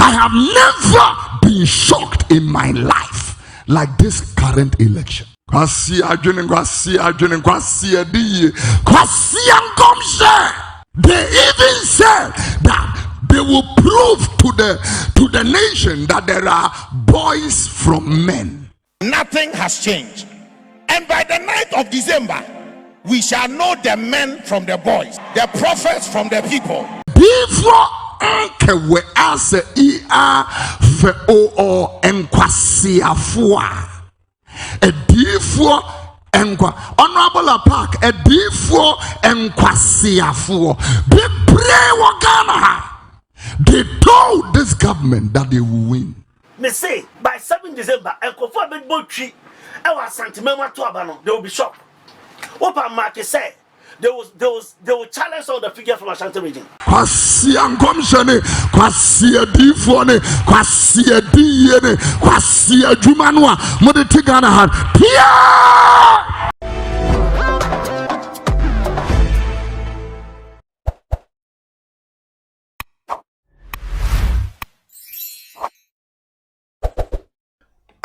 I have never been shocked in my life like this current election. They even said that they will prove to the nation that there are boys from men. Nothing has changed. And by the 9th of December, we shall know the men from the boys, the prophets from the people. Before Nkwaseafoo Nkwaseafoo Adiyifoo Honorable F.ä.k.e. Adiyifoo Nkwaseafoo be pray Ghana. They told this government that they will win. Me say by 7 December, Kofi be botri e wa santimema to abano, they will be shocked. Opa Mark say they will challenge all the figure from Ashanti region. Kwasi ankomshene, kwasi adiyifoo ne, kwasi adiye ne, kwasi adwuma no a mode te Ghana ha. Pia!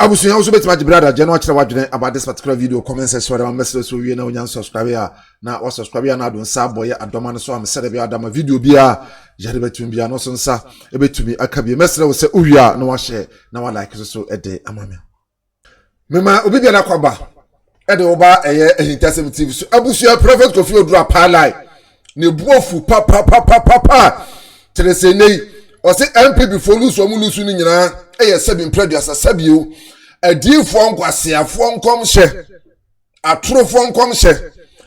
Abusunya also bet my brother General Chira about this particular video. Comment section where my message so we know subscribe na or subscribe na don sa boy adoma so am said be adama video bia jare betum bia no so nsa e betumi aka bi message wo se uwia na wa share na wa like so e de amame mema obi bia na kwaba e de oba eye Ahintasem TV so abusunya prophet Kofi Oduro palai ne buofu pa terese nei o se NPP folu so mu lusu ni nyina eye sebi producer sabio Adiyifoo Nkwaseafoo nkomhye aturofo nkomhye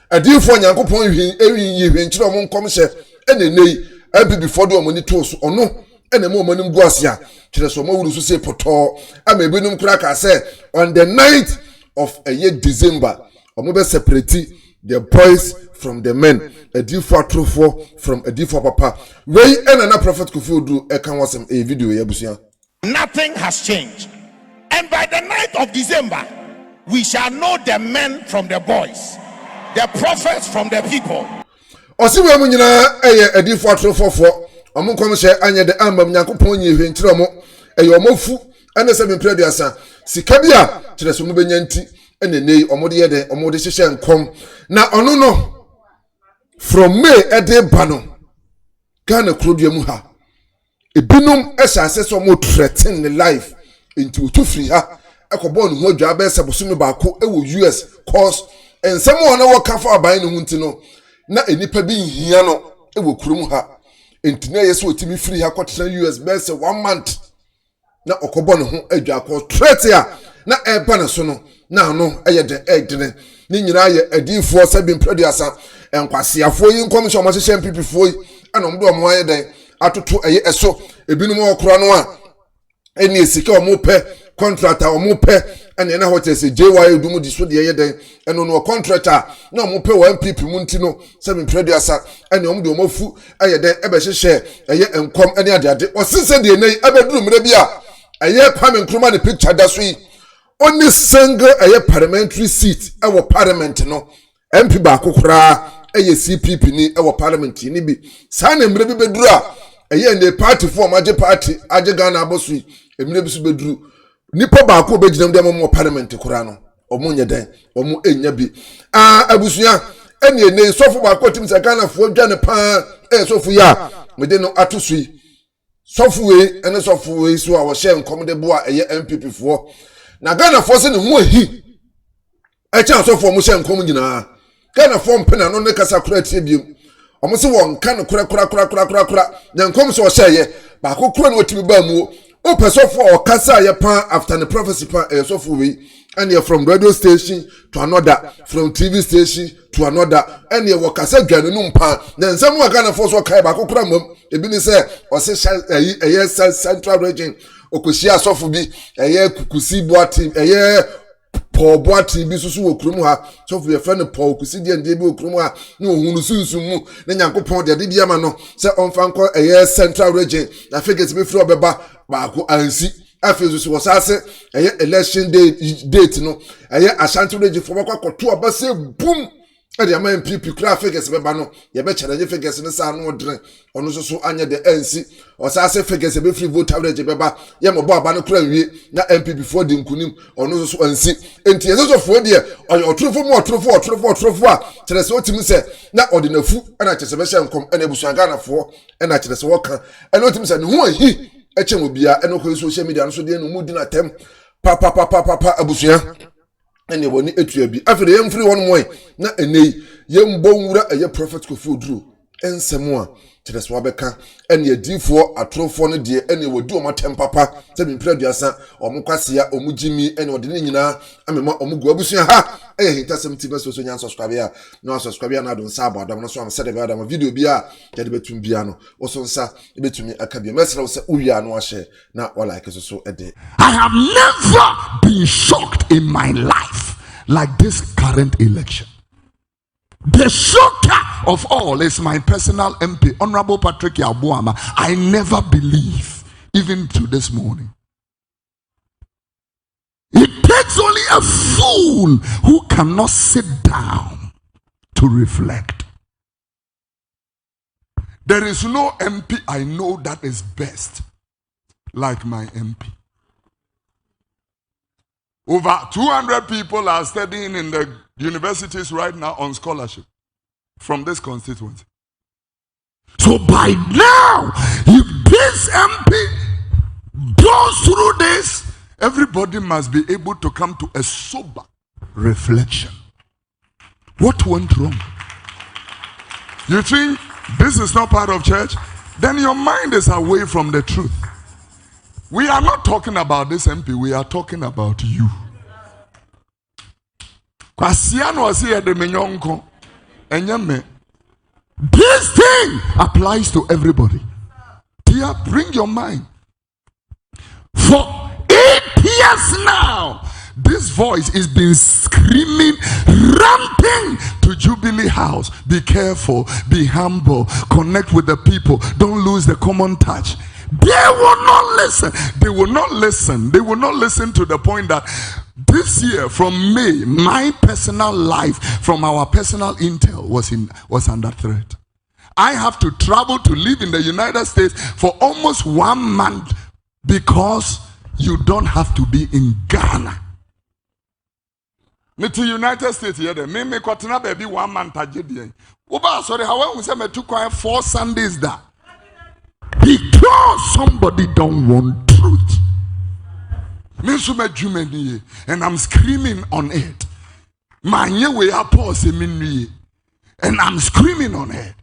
Adiyifoo nyankopon yi nchiro mo nkomhye enenei NPP fodo omoni toso ono enema omanim guasia kire so mawuru so se poto ama ebinum kura ka say on the 9th of a year December omo be separate the boys from the men Adiyifoo aturofo from Adiyifoo papa wey enana prophet Kofi Oduro e kan wasem e video ya busia. Nothing has changed. And by the 9th of December, we shall know the men from the boys, the prophets from the people. Osiwe mu nyina eye Adiyifoo aturofo omo nkomhye anye de ambam nyankopon yi hwenkyere omo eye omofu ene se be producer sika bia kire so mu benya nti enenei omo de yede omo de hyehye nkom na ono no from May ede bano Ghana krodua mu ha ebinum ehase so mo threaten the life into to free ha ekobo no ho adwa be se bosome baako ewo US cause ensem wo na wo kafa aban no hunti no na enipa bi nhia no ewo kurum ha entina yeso otimi free ha kwotena US be se 1 month na okobo no ho adwa ko threat ya na eba ne so no na no eyede edene ni nyina ye Adiyifoo sabin producer Nkwaseafoo yi nkomhye omo hyehye NPP fo yi ana omdo omo ayeden atoto eye eso ebinum okura no a eni esika omo pe contractor omo pe ene na hotese JY dumu di so de yeden eno no contractor na omo pe wa NPP mu nti no seven producer ene omo de omo fu ayeden ebe hyehye eye enkom ene ade osese de nei abeduru mre bia eye Kwame Nkrumah ne picture da so yi only single eye parliamentary seat ewo parliament no MP ba kokura eye CPP ni ewo parliament ni bi sa na mre bi beduru a eye ne party for maje party aje Ghana abosu emre bi so beduru nipa ba ko beginem dem mo parliament kura no omo nye den omo enya bi abusua ene ne sofo ba ko tim se Ghana fo dwane pa sofo ya me de no atosu sofo we ene sofo we so a wo share nkom de bo a eye MPP fo na Ghana fo se ne ho ahi e chan sofo mo share nkom nyina Ghana fo mpena no ne kasa kura tie biem omo se won kan kura na nkom so share ba ko kura no timi ba mu o pesofo o kasa ye pan after the prophecy pan sofo we and you from radio station to another, from TV station to another, and you work as a granum pan. Then someone Ghana for so kai ba ko kura mom e bi ni say o se central region okosia sofo bi Kusi Boateng Boateng bi susu okurum ha so for your friend Kusi de bi okurum ha na ohunu sunsun mu na nyankopon de bia ma no se onfa nko central region na Fäke be free obeba ba ko ansi afezu so wasase election date no Ashanti region for kwa koto obase boom e dey man NPP kura figures beba no ye be challenge figures ne sa no odren ono so anya de NC o sa se figures be free vote average beba ye mo bo aba no kura wie na NPP for di nkunim ono so ansi enti ye so fo de otrofo a tere se otimi se na ordinafu na chese be hye nkom na ebusuaga na fo na chese se woka na otimi se ne ho ahi eche mo bia na ko social media no so de no mu di na tem pa abusua ene woni etua bi afere yem free won moy na enei yem bonwura eye prophet Kofi Oduro ensemo a tereso abeka ene adiyifoo atrofo no de ene wodi o matem papa se bi praduasa o Nkwasea o mugimi ene wodi ne nyina amema o mugu abusua ha Ahintasem ti beso so nya subscribe ya no subscribe na don sa abadam no so am se de adam video bi a de betum bia no wo so nsa betumi akabia mesra wo se uwia no ahye na wa like so ede. I have never been shocked in my life like this current election. The shocker of all is my personal MP, Honorable Patrick Yabuama. I never believe, even to this morning. It takes only a fool who cannot sit down to reflect. There is no MP I know that is best like my MP. Over 200 people are studying in the universities right now on scholarship from this constituency. So by now, if this MP goes through this, everybody must be able to come to a sober reflection. What went wrong? You think this is not part of church? Then your mind is away from the truth. We are not talking about this MP, we are talking about you. This thing applies to everybody. Dear, bring your mind. For 8 years now, this voice is been screaming, ranting to Jubilee House. Be careful, be humble, connect with the people, don't lose the common touch. They will not listen. They will not listen. They will not listen to the point that this year, from May, my personal life, from our personal intel, was under threat. I have to travel to live in the United States for almost 1 month because you don't have to be in Ghana. Me to United States here, me kwatena baby 1 month agedie. Oba sorry, how we say me took 4 Sundays there. Because somebody don't want truth. And I'm screaming on it. And I'm screaming on it.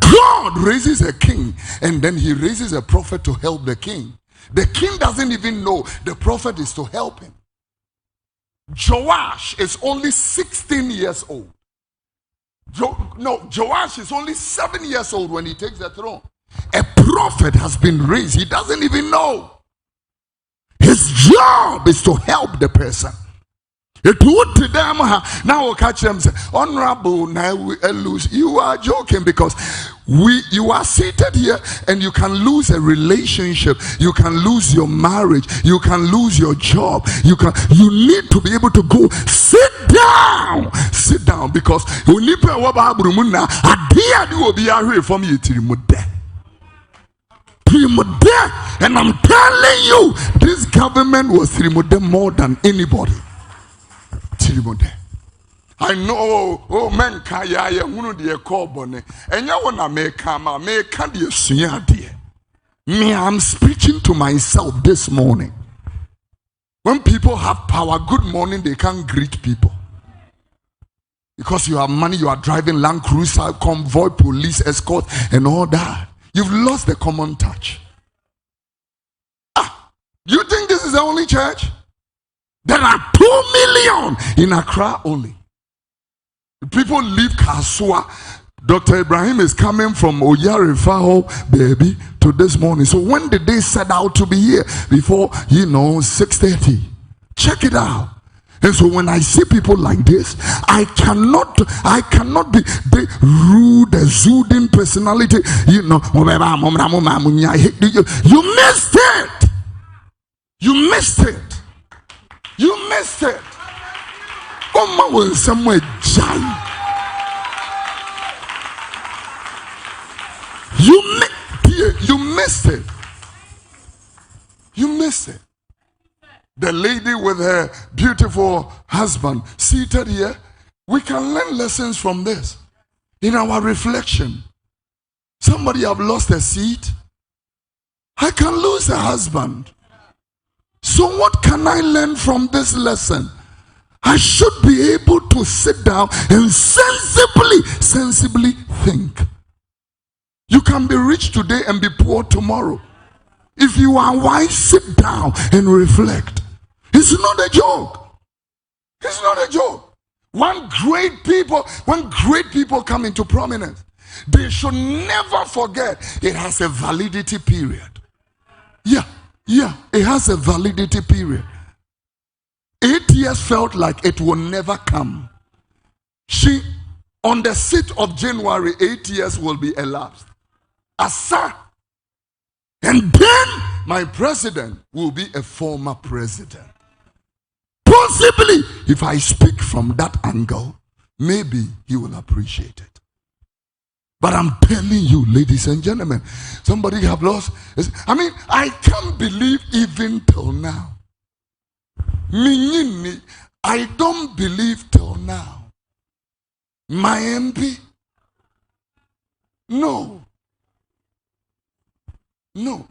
God raises a king and then he raises a prophet to help the king. The king doesn't even know the prophet is to help him. Joash is only 16 years old. Joash is only 7 years old when he takes the throne. A prophet has been raised. He doesn't even know. His job is to help the person. It would to them now catch them say, Honorable, now we lose. You are joking because you are seated here and you can lose a relationship, you can lose your marriage, you can lose your job, you need to be able to go sit down because you need to from you and I'm telling you, this government was more than anybody. I know, oh man, kaya who de call bonnet, and you wanna make the me, I'm speaking to myself this morning. When people have power, good morning, they can't greet people. Because you have money, you are driving Land Cruiser, convoy, police, escort, and all that. You've lost the common touch. You think this is the only church? There are 2 million in Accra only. People leave Kasua. Dr. Ibrahim is coming from Oyarifaho, baby, to this morning. So when did they set out to be here? Before, 6:30. Check it out. And so when I see people like this, I cannot be the rude, exuding personality. You missed it. You missed it. You missed it. Oma will somewhere jai. You missed it. You missed it. The lady with her beautiful husband seated here. We can learn lessons from this in our reflection. Somebody have lost a seat. I can lose a husband. So what can I learn from this lesson? I should be able to sit down and sensibly think. You can be rich today and be poor tomorrow. If you are wise, sit down and reflect. It's not a joke. It's not a joke. When great people come into prominence, they should never forget it has a validity period. Yeah, it has a validity period. 8 years felt like it will never come. On the 6th of January, 8 years will be elapsed. Asa. And then my president will be a former president. Possibly, if I speak from that angle, maybe he will appreciate it. But I'm telling you, ladies and gentlemen, somebody have lost. I can't believe even till now. I don't believe till now. My MP? No,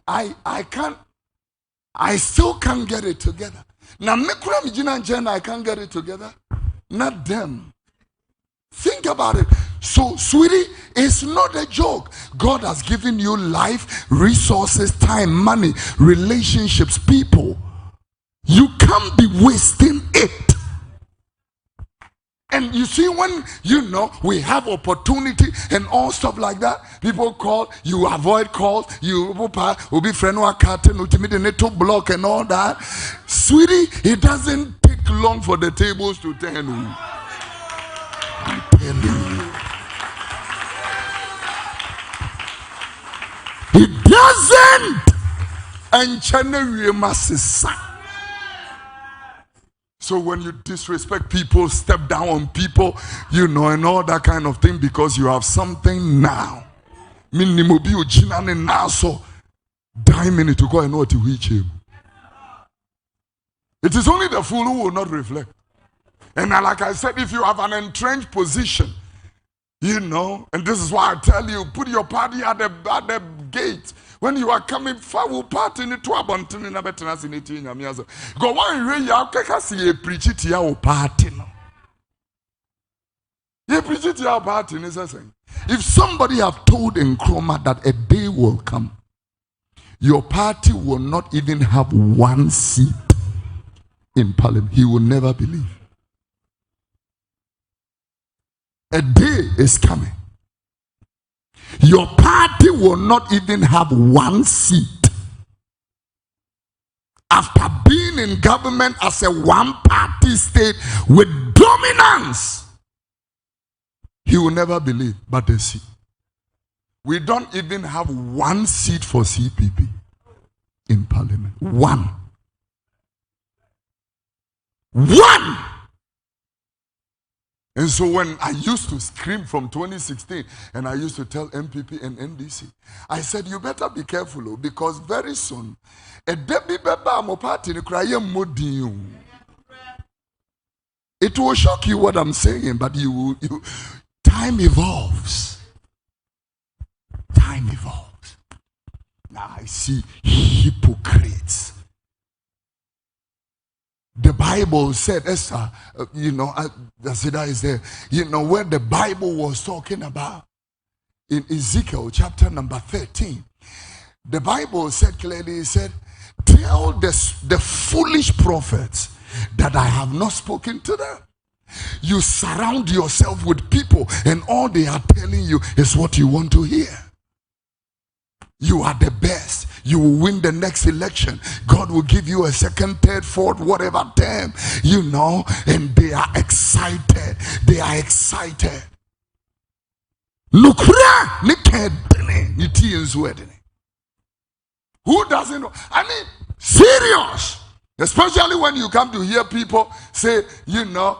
I can't. I still can't get it together. Now, I can't get it together. Not them. Think about it. So, sweetie, it's not a joke. God has given you life, resources, time, money, relationships, people. You can't be wasting it. And you see, when we have opportunity and all stuff like that, people call, you avoid calls, you will be friend or carton, to block and all that. Sweetie, it doesn't take long for the tables to turn. I'm telling you. It doesn't. And January must. So when you disrespect people, step down on people, and all that kind of thing because you have something now. So minute to go and know to reach him. It is only the fool who will not reflect. And like I said, if you have an entrenched position, and this is why I tell you, put your party at the gate. When you are coming forward, party in the abundant in a better in it. Go on, you see a preach it your party. You preach it your party. If somebody have told Nkrumah that a day will come, your party will not even have one seat in parliament, he will never believe. A day is coming. Your party will not even have one seat. After being in government as a one-party state with dominance, he will never believe, but they see. We don't even have one seat for CPP in parliament. One. And so when I used to scream from 2016 and I used to tell NPP and NDC, I said, you better be careful because very soon, a Debbie Beba Mopati it will shock you what I'm saying, but time evolves. Time evolves. Now I see hypocrites. The Bible said, Esther, Zasida is there, where the Bible was talking about in Ezekiel chapter number 13. The Bible said clearly, it said, tell the foolish prophets that I have not spoken to them. You surround yourself with people and all they are telling you is what you want to hear. You are the best. You will win the next election. God will give you a second, third, fourth, whatever term, and they are excited. They are excited. Who doesn't know? Serious. Especially when you come to hear people say, no.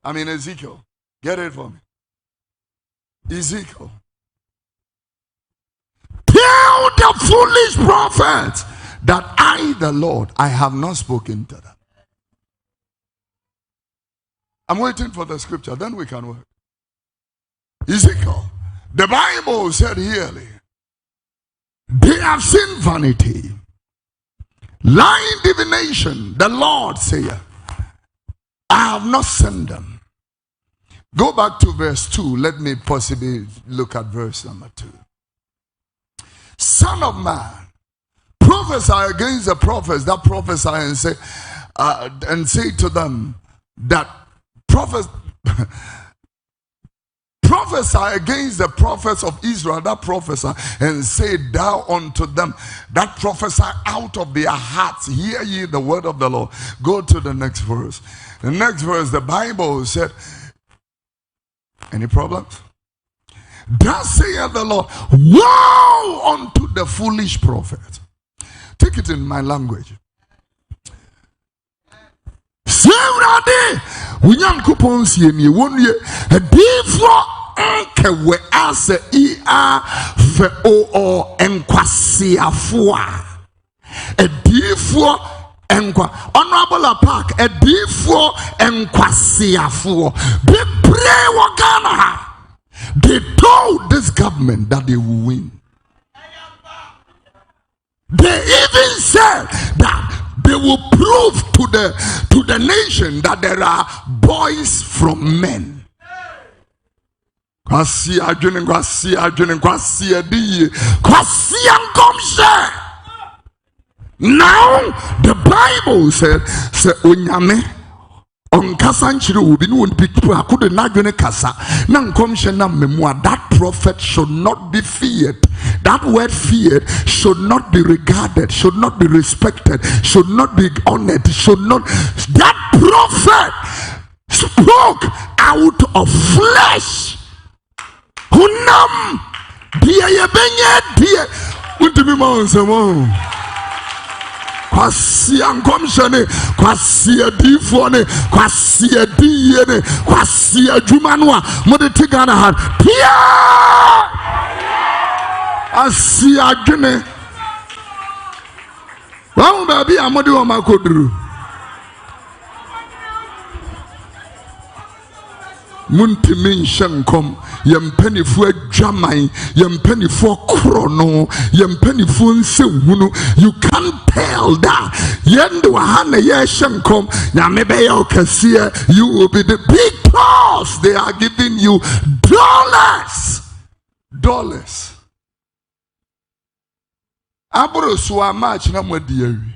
I mean Ezekiel. Get it for me. Ezekiel. Tell the foolish prophets that I, the Lord, I have not spoken to them. I'm waiting for the scripture, then we can work. Ezekiel. The Bible said here, they have seen vanity, lying divination. The Lord saith, I have not sent them. Go back to verse 2. Let me possibly look at verse number 2. Son of man, prophesy against the prophets that prophesy and say to them that prophesy against the prophets of Israel that prophesy and say thou unto them that prophesy out of their hearts, hear ye the word of the Lord. Go to the next verse. The next verse, the Bible said, any problems? Thus saith the Lord, woe unto the foolish prophet. Take it in my language. Sevrade unyankopon sie mi wonye adifo enkewe ase F.ä.k.e. Nkwaseafoo adifo Honorable Park adifo Nkwaseafoo bebre wo Ghana. They told this government that they will win. They even said that they will prove to the nation that there are boys from men. Now the Bible said, that prophet should not be feared. That word feared should not be regarded, should not be respected, should not be honored, should not. That prophet spoke out of flesh. Hunam dia benye kwasi ankomshane kwasi adifone kwasi adiyene kwasi adwumanwa mode tigana had pia asi adwene wawo ba bi amode wo makoduru Muntimin shankom, yempenifu adwaman, yempenifu krono, yempenifu nsewunu. You can't tell that. Yendo hana ye shankom, nyamebe ya okasia, you will be the because they are giving you dollars. Dollars. Abro suwa match na mwediyewi.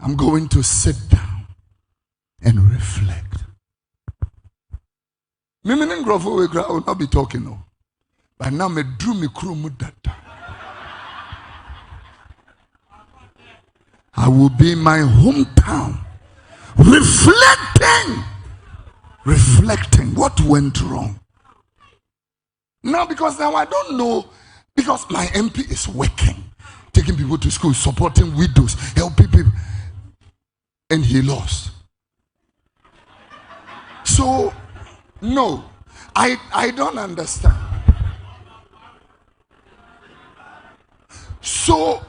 I'm going to sit down and reflect. I will not be talking now. But now me drew me crew mudata. I will be in my hometown reflecting what went wrong. Now because now I don't know, because my MP is working, taking people to school, supporting widows, helping people. And he lost. So, no, I don't understand. So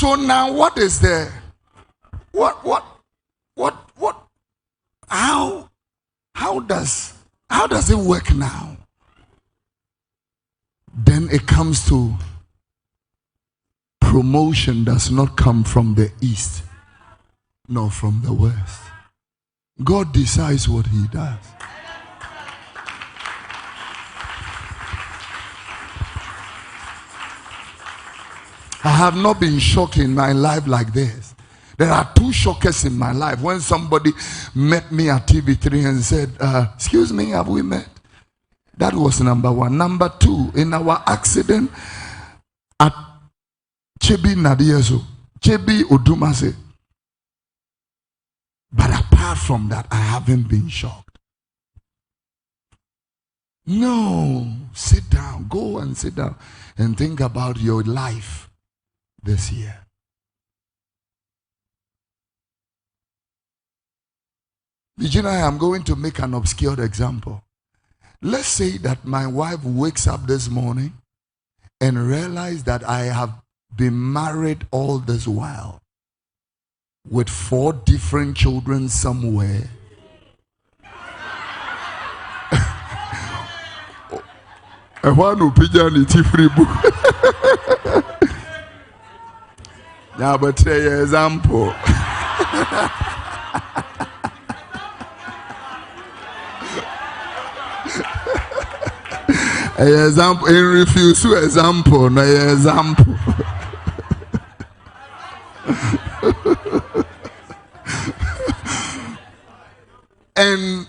now what is there? What? How does it work now? Then it comes to promotion does not come from the east. Nor from the west. God decides what he does. I have not been shocked in my life like this. There are two shockers in my life. When somebody met me at TV3 and said, excuse me, have we met? That was number one. Number two, in our accident at Chebi Nadiezo, Chebi Odumase. But apart from that, I haven't been shocked. No, sit down, go and sit down and think about your life. this year. Virginia, I am going to make an obscure example. Let's say that my wife wakes up this morning and realizes that I have been married all this while with 4 different children somewhere. And one who pigeon it free book. Now, but say example. Example in refuse to example, no example. And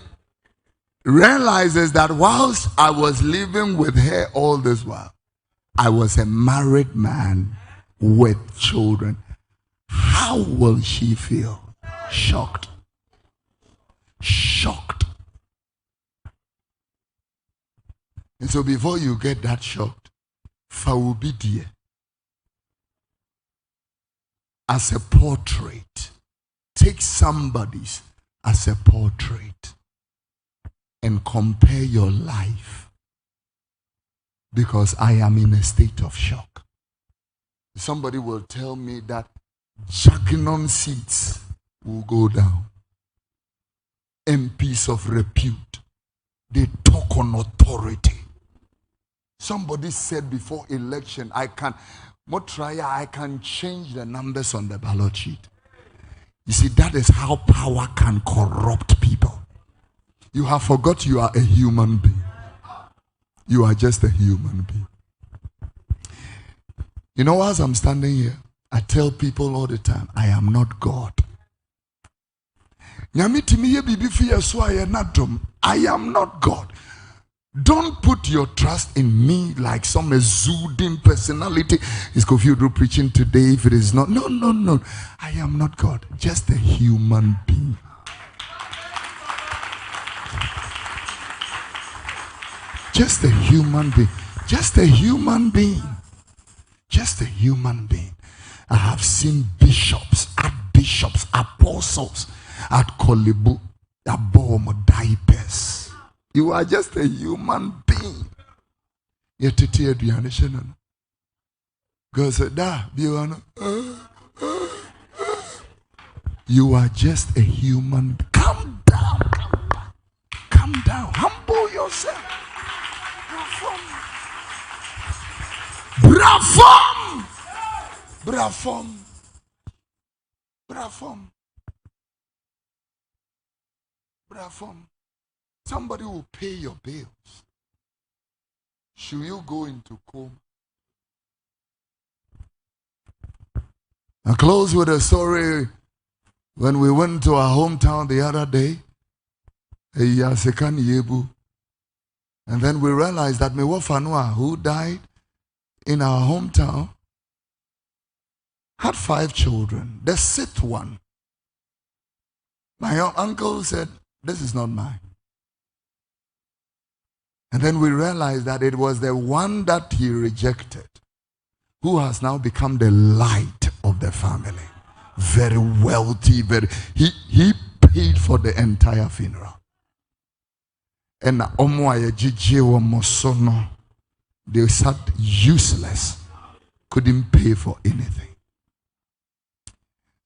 realizes that whilst I was living with her all this while, I was a married man with children. How will she feel? Shocked. Shocked. And so before you get that shocked, Fawubidie as a portrait. Take somebody's as a portrait and compare your life, because I am in a state of shock. Somebody will tell me that Jagnon seats will go down. MPs of repute, they talk on authority. Somebody said before election, I can change the numbers on the ballot sheet. You see, that is how power can corrupt people. You have forgot you are a human being. You are just a human being. You know, as I'm standing here, I tell people all the time, I am not God. I am not God. Don't put your trust in me like some exuding personality. Is Kofi Oduro preaching today? If it is not, no. I am not God. Just a human being. Just a human being. Just a human being. Just a human being. I have seen bishops, apostles at Kolibu, Abom, diapers. You are just a human being. Yet to tear the nation. God said, you are just a human. Calm down. Calm down. Humble yourself. Brafom. Somebody will pay your bills. Should you go into coma? I close with a story. When we went to our hometown the other day, and then we realized that Mewofanua, who died in our hometown, had 5 children. The 6th one, my uncle said, this is not mine. And then we realized that it was the one that he rejected who has now become the light of the family. Very wealthy, he paid for the entire funeral. And they sat useless, couldn't pay for anything.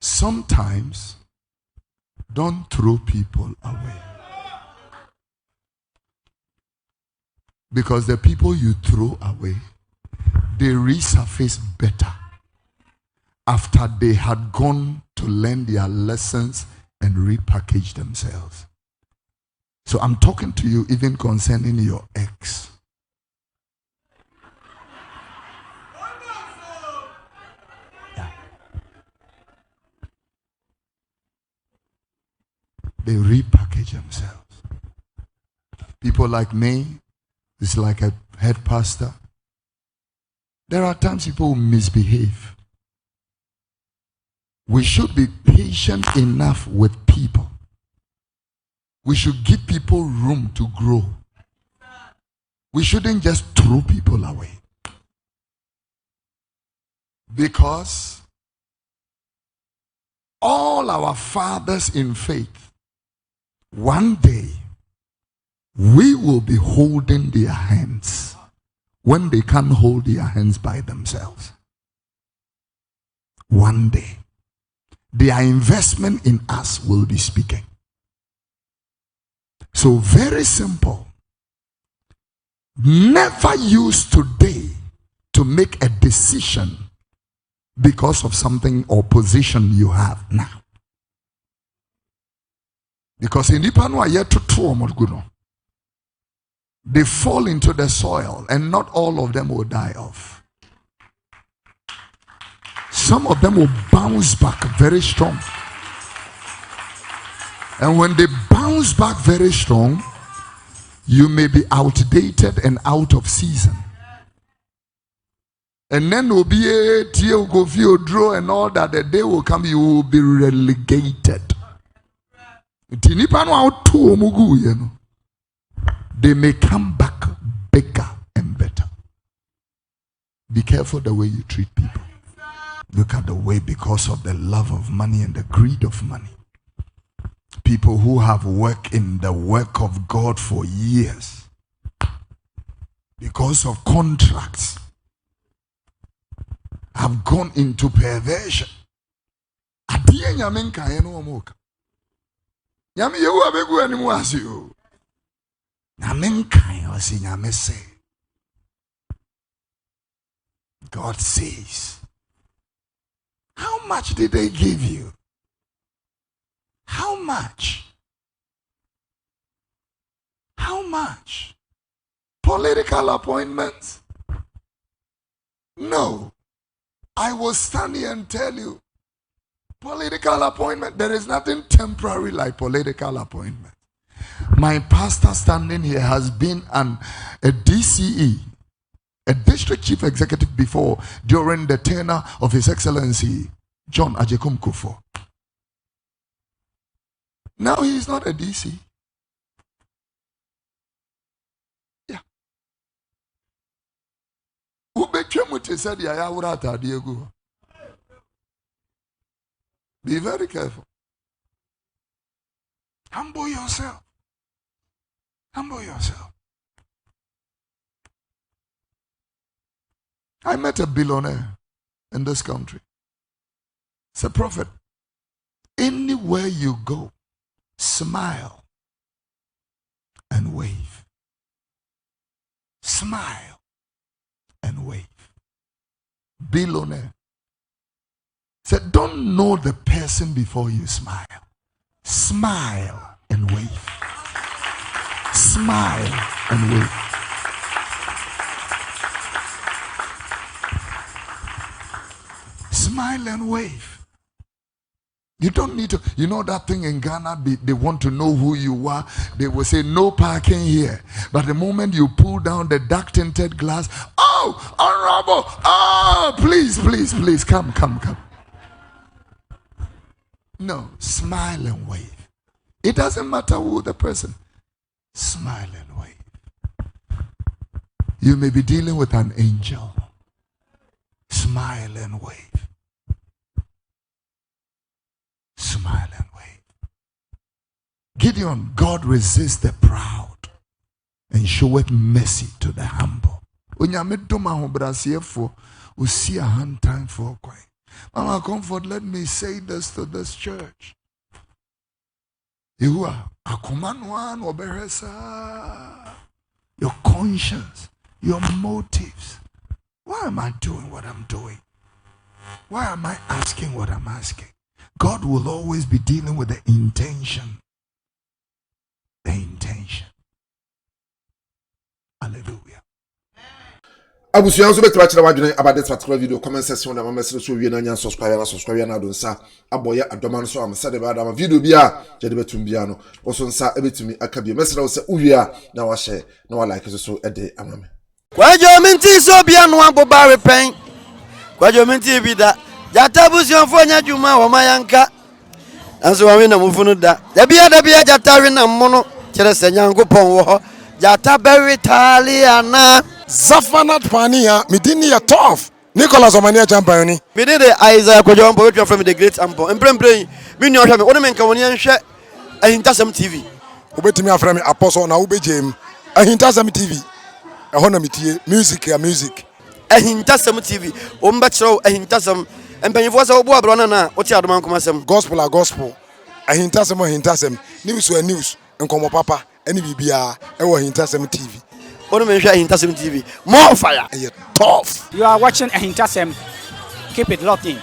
Sometimes, don't throw people away. Because the people you throw away, they resurface better after they had gone to learn their lessons and repackage themselves. So I'm talking to you even concerning your ex. Yeah. They repackage themselves. People like me, it's like a head pastor. There are times people misbehave. We should be patient enough with people. We should give people room to grow. We shouldn't just throw people away. Because all our fathers in faith, one day, we will be holding their hands when they can't hold their hands by themselves. One day, their investment in us will be speaking. So very simple. Never use today to make a decision because of something or position you have now. Because in Ipanu are yet to throw, they fall into the soil and not all of them will die off. Some of them will bounce back very strong. And when they bounce back very strong, you may be outdated and out of season. And then will be a Kofi, Oduro and all that. The day will come, you will be relegated. They may come back bigger and better. Be careful the way you treat people. Look at the way, because of the love of money and the greed of money, people who have worked in the work of God for years, because of contracts, have gone into perversion. God says, how much did they give you? How much? How much? Political appointments? No. I will stand here and tell you, political appointment, there is nothing temporary like political appointment. My pastor standing here has been a DCE, a district chief executive before, during the tenure of His Excellency John Agyapong Kufo. Now he is not a DC. Yeah. Be very careful. Humble yourself. Humble yourself. I met a billionaire in this country. It's a prophet. Anywhere you go, smile and wave. Smile and wave. Billionaire. Said, don't know the person before you smile. Smile and wave. Smile and wave. Smile and wave. You don't need to, you know that thing in Ghana, they want to know who you are. They will say no parking here. But the moment you pull down the dark tinted glass, oh, honorable, oh, please, please, please, come. No, smile and wave. It doesn't matter who the person. Smile and wave. You may be dealing with an angel. Smile and wave. Smile and wave. Gideon, God resists the proud and showeth mercy to the humble. Mama Comfort, let me say this to this church. Your conscience, your motives. Why am I doing what I'm doing? Why am I asking what I'm asking? God will always be dealing with the intention. The intention. Hallelujah. Abusuan so betra kira wadwene about this particular video. Comment section na message so wie na nya subscribe na do nsa aboye adoma no so am se de ba da video bia je de betum bia no oso nsa ebetumi aka bia message wo se uwie a na wa share na wa like so e de amame. Kwajo minti so bia no aboba repen. Kwajo minti bi da. Jata busuan fo nya dwuma wo mayanka. Anso wa we na mufunu da. Da bia jata we na mono kire se nyankopon wo ho. Jata beritali ana Zafanat Pania, Midini ya tough. Nicholas Omania Champani. Me did the Isaiah Kojo Ampo from the great Ampong. And pray, me know him. One man can only share Ahintasem TV. Ubetimi aframi apostle na ubejem. Ahintasem TV. Ehona mitie music. Ahintasem TV. Ombachro Ahintasem. And pennyfo sa obo abro na oti adom ankomasem. Gospel. Ahintasem. News. Nkomo papa. Any bibia. Ewo Ahintasem TV. One man share Ahintasem TV. More fire. Tough. You are watching Ahintasem. Keep it locked in.